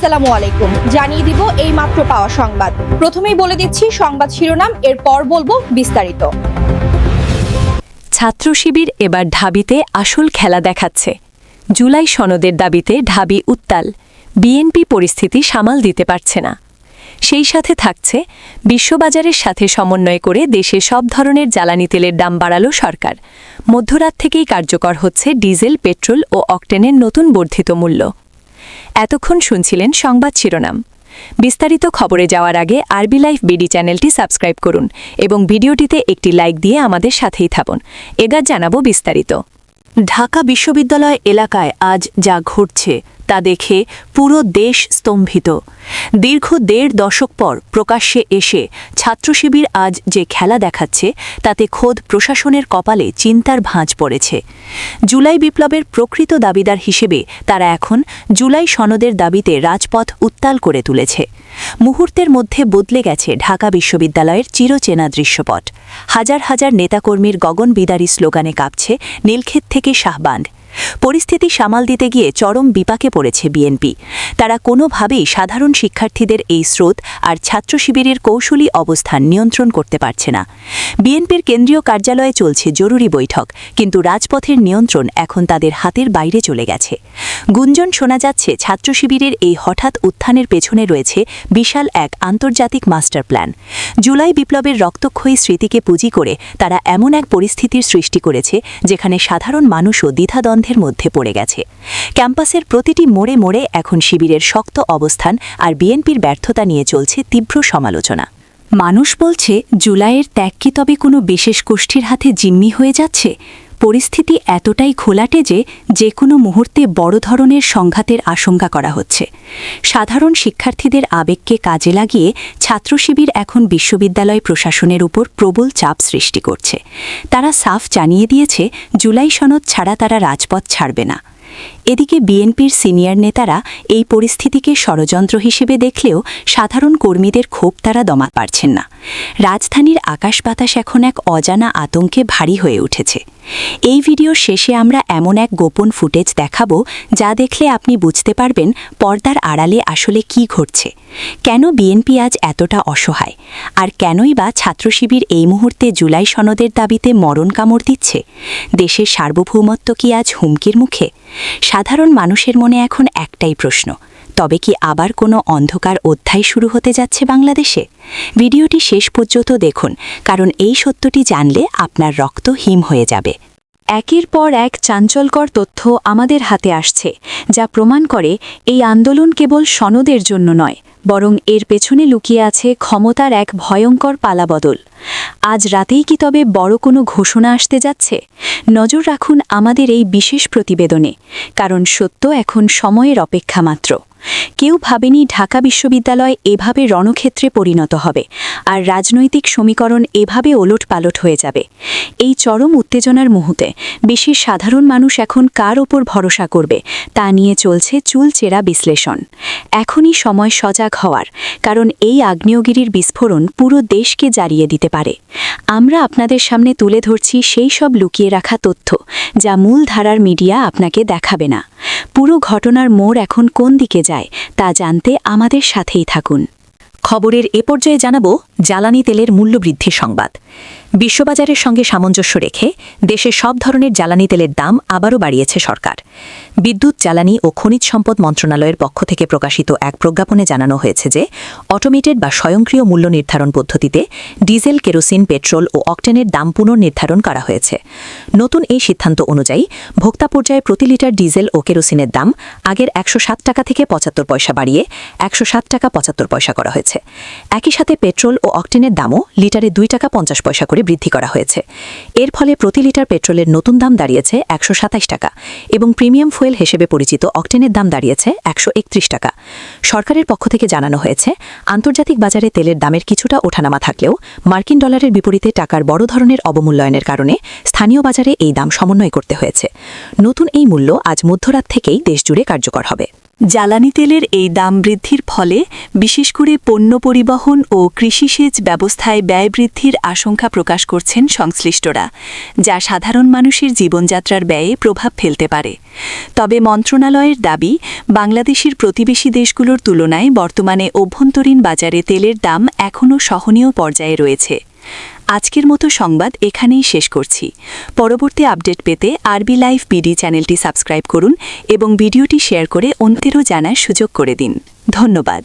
আসসালামু আলাইকুম। জানিয়ে দিব এই মাত্র পাওয়া সংবাদ। প্রথমেই বলে দিচ্ছি সংবাদ শিরোনাম, এরপর বলবো বিস্তারিত। ছাত্র শিবির এবার ঢাবিতে আসল খেলা দেখাচ্ছে। জুলাই সনদের দাবিতে ঢাবি উত্তাল, বিএনপি পরিস্থিতি সামাল দিতে পারছে না। সেই সাথে থাকছে বিশ্ববাজারের সাথে সমন্বয় করে দেশে সব ধরনের জ্বালানি তেলের দাম বাড়ালো সরকার। মধ্যরাত থেকেই কার্যকর হচ্ছে ডিজেল, পেট্রোল ও অকটেনের নতুন বর্ধিত মূল্য। এতক্ষণ শুনছিলেন সংবাদ শিরোনাম। বিস্তারিত খবরে যাওয়ার আগে আরবি লাইফ বিডি চ্যানেলটি সাবস্ক্রাইব করুন এবং ভিডিওটিতে একটি লাইক দিয়ে আমাদের সাথেই থাকুন। এবার জানাবো বিস্তারিত। ঢাকা বিশ্ববিদ্যালয় এলাকায় আজ যা ঘটছে তা দেখে পুরো দেশ স্তম্ভিত। দীর্ঘ ১.৫ দশক পর প্রকাশ্যে এসে ছাত্র শিবির আজ যে খেলা দেখাচ্ছে তাতে খোদ প্রশাসনের কপালে চিন্তার ভাঁজ পড়েছে। জুলাই বিপ্লবের প্রকৃত দাবিদার হিসেবে তারা এখন জুলাই সনদের দাবিতে রাজপথ উত্তাল করে তুলেছে। মুহূর্তের মধ্যে বদলে গেছে ঢাকা বিশ্ববিদ্যালয়ের চিরচেনা দৃশ্যপট। হাজার হাজার নেতাকর্মীর গগনবিদারী স্লোগানে কাঁপছে নীলক্ষেত থেকে শাহবাগ। পরিস্থিতি সামাল দিতে গিয়ে চরম বিপাকে পড়েছে বিএনপি। তারা কোনোভাবেই সাধারণ শিক্ষার্থীদের এই স্রোত আর ছাত্র শিবিরের কৌশলী অবস্থান নিয়ন্ত্রণ করতে পারছে না। বিএনপির কেন্দ্রীয় কার্যালয়ে চলছে জরুরি বৈঠক, কিন্তু রাজপথের নিয়ন্ত্রণ এখন তাদের হাতের বাইরে চলে গেছে। গুঞ্জন শোনা যাচ্ছে ছাত্র শিবিরের এই হঠাৎ উত্থানের পেছনে রয়েছে বিশাল এক আন্তর্জাতিক মাস্টার প্ল্যান। জুলাই বিপ্লবের রক্তক্ষয়ী স্মৃতিকে পুঁজি করে তারা এমন এক পরিস্থিতির সৃষ্টি করেছে যেখানে সাধারণ মানুষও দ্বিধাদ্বন্দ্বের মধ্যে পড়ে গেছে। ক্যাম্পাসের প্রতিটি মোড়ে মোড়ে এখন শিবিরের শক্ত অবস্থান আর বিএনপির ব্যর্থতা নিয়ে চলছে তীব্র সমালোচনা। মানুষ বলছে, জুলাইয়ের ত্যাগ কি তবে কোনো বিশেষ গোষ্ঠীর হাতে জিম্মি হয়ে যাচ্ছে? পরিস্থিতি এতটাই ঘোলাটে যে কোনো মুহূর্তে বড় ধরনের সংঘাতের আশঙ্কা করা হচ্ছে। সাধারণ শিক্ষার্থীদের আবেগকে কাজে লাগিয়ে ছাত্র শিবির এখন বিশ্ববিদ্যালয় প্রশাসনের উপর প্রবল চাপ সৃষ্টি করছে। তারা সাফ জানিয়ে দিয়েছে, জুলাই সনদ ছাড়া তারা রাজপথ ছাড়বে না। এদিকে বিএনপির সিনিয়র নেতারা এই পরিস্থিতিকে ষড়যন্ত্র হিসেবে দেখলেও সাধারণ কর্মীদের ক্ষোভ তারা দমাতে পারছেন না। রাজধানীর আকাশ বাতাস এখন এক অজানা আতঙ্কে ভারী হয়ে উঠেছে। এই ভিডিওর শেষে আমরা এমন এক গোপন ফুটেজ দেখাবো যা দেখলে আপনি বুঝতে পারবেন পর্দার আড়ালে আসলে কি ঘটছে, কেন বিএনপি আজ এতটা অসহায়, আর কেনই বা ছাত্র শিবির এই মুহূর্তে জুলাই সনদের দাবিতে মরণ কামড় দিচ্ছে। দেশের সার্বভৌমত্ব কি আজ হুমকির মুখে? সাধারণ মানুষের মনে এখন একটাই প্রশ্ন, তবে কি আবার কোনো অন্ধকার অধ্যায় শুরু হতে যাচ্ছে বাংলাদেশে? ভিডিওটি শেষ পর্যন্ত দেখুন, কারণ এই সত্যটি জানলে আপনার রক্ত হিম হয়ে যাবে। একের পর এক চাঞ্চল্যকর তথ্য আমাদের হাতে আসছে, যা প্রমাণ করে এই আন্দোলন কেবল সনদের জন্য নয়, বরং এর পেছনে লুকিয়ে আছে ক্ষমতার এক ভয়ঙ্কর পালাবদল। আজ রাতেই কি তবে বড় কোনো ঘোষণা আসতে যাচ্ছে? নজর রাখুন আমাদের এই বিশেষ প্রতিবেদনে, কারণ সত্য এখন সময়ের অপেক্ষা মাত্র। কেউ ভাবেনি ঢাকা বিশ্ববিদ্যালয় এভাবে রণক্ষেত্রে পরিণত হবে, আর রাজনৈতিক সমীকরণ এভাবে ওলটপালট হয়ে যাবে। এই চরম উত্তেজনার মুহূর্তে দেশের সাধারণ মানুষ এখন কার ওপর ভরসা করবে তা নিয়ে চলছে চুলচেরা বিশ্লেষণ। এখনই সময় সজাগ হওয়ার, কারণ এই আগ্নেয়গিরির বিস্ফোরণ পুরো দেশকে জ্বালিয়ে দিতে পারে। আমরা আপনাদের সামনে তুলে ধরছি সেই সব লুকিয়ে রাখা তথ্য যা মূলধারার মিডিয়া আপনাকে দেখাবে না। পুরো ঘটনার মোড় এখন কোন দিকে যায় তা জানতে আমাদের সাথেই থাকুন। খবরের এ পর্যায়ে জানাবো জ্বালানি তেলের মূল্যবৃদ্ধির সংবাদ। বিশ্ববাজারের সঙ্গে সামঞ্জস্য রেখে দেশের সব ধরনের জ্বালানি তেলের দাম আবারও বাড়িয়েছে সরকার। বিদ্যুৎ, জ্বালানি ও খনিজ সম্পদ মন্ত্রণালয়ের পক্ষ থেকে প্রকাশিত এক প্রজ্ঞাপনে জানানো হয়েছে যে অটোমেটেড বা স্বয়ংক্রিয় মূল্য নির্ধারণ পদ্ধতিতে ডিজেল, কেরোসিন, পেট্রোল ও অকটেনের দাম পুনর্নির্ধারণ করা হয়েছে। নতুন এই সিদ্ধান্ত অনুযায়ী ভোক্তা পর্যায়ে প্রতি লিটার ডিজেল ও কেরোসিনের দাম আগের ১০৭ টাকা থেকে ৭৫ পয়সা বাড়িয়ে ১০৭ টাকা ৭৫ পয়সা করা হয়েছে। একই সাথে পেট্রোল ও অকটেনের দামও লিটারে ২ টাকা ৫০ পয়সা করে বৃদ্ধি করা হয়েছে। এর ফলে প্রতি লিটার পেট্রোলের নতুন দাম দাঁড়িয়েছে ১২৭ টাকা এবং প্রিমিয়াম ফুয়েল হিসেবে পরিচিত অকটেনের দাম দাঁড়িয়েছে ১৩১ টাকা। সরকারের পক্ষ থেকে জানানো হয়েছে, আন্তর্জাতিক বাজারে তেলের দামের কিছুটা ওঠানামা থাকলেও মার্কিন ডলারের বিপরীতে টাকার বড় ধরনের অবমূল্যায়নের কারণে স্থানীয় বাজারে এই দাম সমন্বয় করতে হয়েছে। নতুন এই মূল্য আজ মধ্যরাত থেকেই দেশজুড়ে কার্যকর হবে। জ্বালানি তেলের এই দাম বৃদ্ধির ফলে বিশেষ করে পণ্য পরিবহন ও কৃষিসেচ ব্যবস্থায় ব্যয় বৃদ্ধির আশঙ্কা প্রকাশ করছেন সংশ্লিষ্টরা, যা সাধারণ মানুষের জীবনযাত্রার ব্যয়ে প্রভাব ফেলতে পারে। তবে মন্ত্রণালয়ের দাবি, বাংলাদেশের প্রতিবেশী দেশগুলোর তুলনায় বর্তমানে অভ্যন্তরীণ বাজারে তেলের দাম এখনও সহনীয় পর্যায়ে রয়েছে। আজকের মতো সংবাদ এখানেই শেষ করছি। পরবর্তী আপডেট পেতে আরবি লাইভ বিডি চ্যানেলটি সাবস্ক্রাইব করুন এবং ভিডিওটি শেয়ার করে অন্যদেরও জানার সুযোগ করে দিন। ধন্যবাদ।